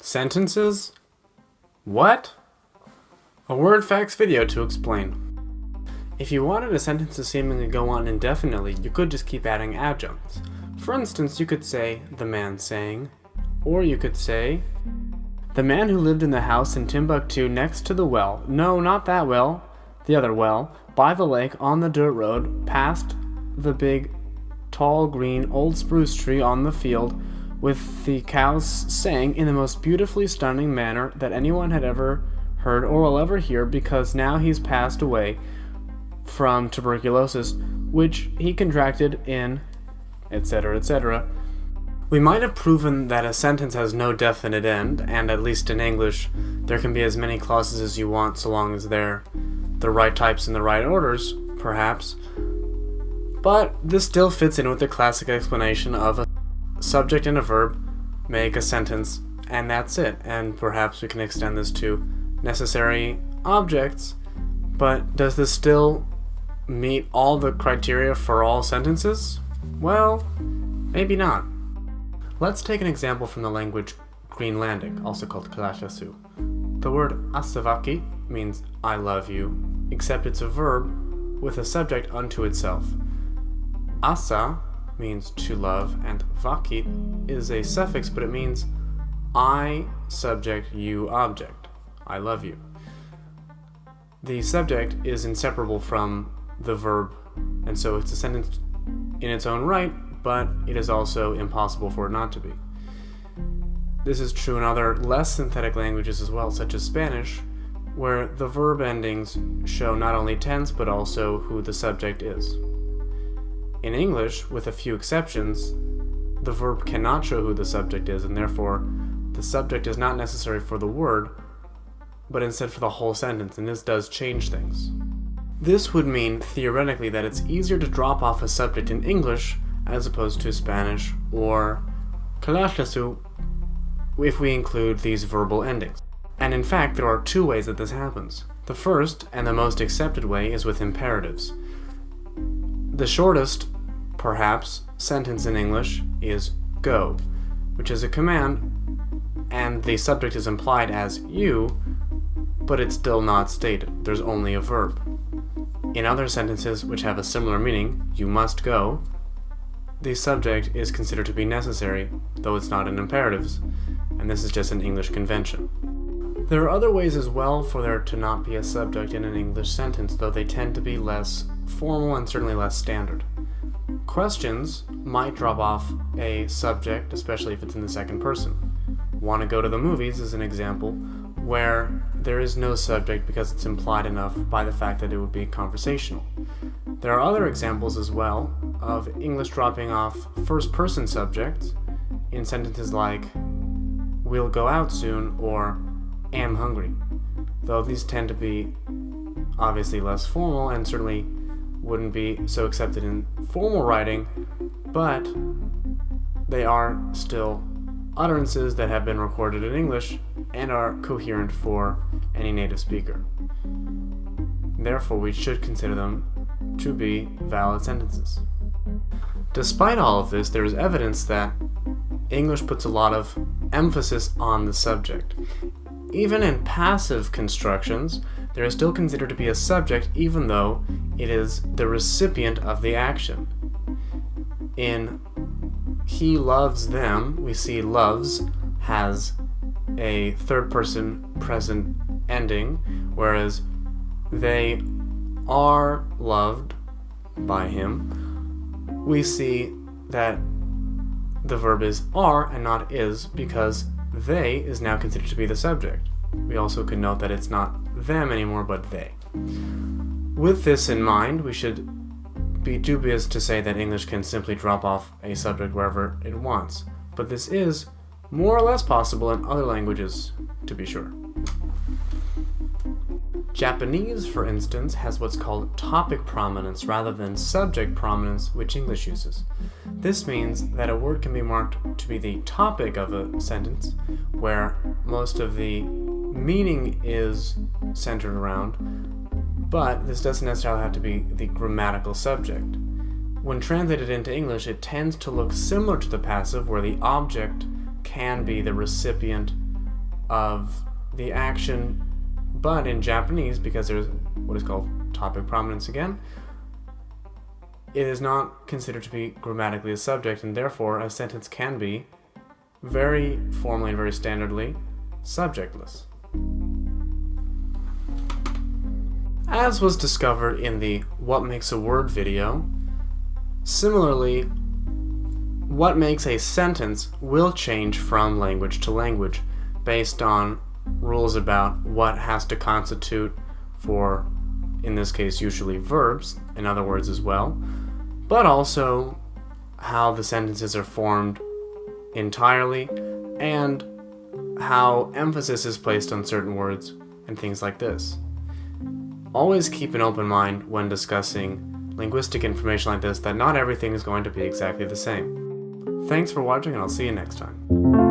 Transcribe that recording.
Sentences? What? A word facts video to explain. If you wanted a sentence to seemingly go on indefinitely, you could just keep adding adjuncts. For instance, you could say, the man sang, or you could say, the man who lived in the house in Timbuktu next to the well, no, not that well, the other well, by the lake on the dirt road, past the big, tall, green, old spruce tree on the field, with the cows sang in the most beautifully stunning manner that anyone had ever heard or will ever hear, because now he's passed away from tuberculosis, which he contracted in, etc., etc. We might have proven that a sentence has no definite end, and at least in English, there can be as many clauses as you want so long as they're the right types in the right orders, perhaps. But this still fits in with the classic explanation of a subject and a verb make a sentence, and that's it. And perhaps we can extend this to necessary objects, but does this still meet all the criteria for all sentences? Well, maybe not. Let's take an example from the language Greenlandic, also called Kalashassu. The word asavaki means I love you, except it's a verb with a subject unto itself. Asa means to love, and vaki is a suffix, but it means I, subject, you, object. I love you. The subject is inseparable from the verb, and so it's a sentence in its own right, but it is also impossible for it not to be. This is true in other less synthetic languages as well, such as Spanish, where the verb endings show not only tense but also who the subject is. In English, with a few exceptions, the verb cannot show who the subject is, and therefore the subject is not necessary for the word, but instead for the whole sentence, and this does change things. This would mean, theoretically, that it's easier to drop off a subject in English as opposed to Spanish or Kalashassu if we include these verbal endings. And in fact, there are two ways that this happens. The first, and the most accepted way, is with imperatives. The shortest, perhaps, sentence in English is go, which is a command, and the subject is implied as you, but it's still not stated. There's only a verb. In other sentences which have a similar meaning, you must go, the subject is considered to be necessary, though it's not in imperatives, and this is just an English convention. There are other ways as well for there to not be a subject in an English sentence, though they tend to be less formal and certainly less standard. Questions might drop off a subject, especially if it's in the second person. Want to go to the movies is an example where there is no subject because it's implied enough by the fact that it would be conversational. There are other examples as well of English dropping off first-person subjects in sentences like we'll go out soon or am hungry, though these tend to be obviously less formal and certainly wouldn't be so accepted in formal writing, but they are still utterances that have been recorded in English and are coherent for any native speaker. Therefore, we should consider them to be valid sentences. Despite all of this, there is evidence that English puts a lot of emphasis on the subject. Even in passive constructions, there is still considered to be a subject even though it is the recipient of the action. In he loves them, we see loves has a third person present ending, whereas they are loved by him. We see that the verb is are and not is because they is now considered to be the subject. We also can note that it's not them anymore, but they. With this in mind, we should be dubious to say that English can simply drop off a subject wherever it wants, but this is more or less possible in other languages, to be sure. Japanese, for instance, has what's called topic prominence rather than subject prominence, which English uses. This means that a word can be marked to be the topic of a sentence, where most of the meaning is centered around, but this doesn't necessarily have to be the grammatical subject. When translated into English, it tends to look similar to the passive, where the object can be the recipient of the action, but in Japanese, because there's what is called topic prominence again, it is not considered to be grammatically a subject, and therefore a sentence can be very formally and very standardly subjectless. As was discovered in the What Makes a Word video, similarly, what makes a sentence will change from language to language based on rules about what has to constitute for, in this case, usually verbs, in other words as well, but also how the sentences are formed entirely and how emphasis is placed on certain words and things like this. Always keep an open mind when discussing linguistic information like this, that not everything is going to be exactly the same. Thanks for watching, and I'll see you next time.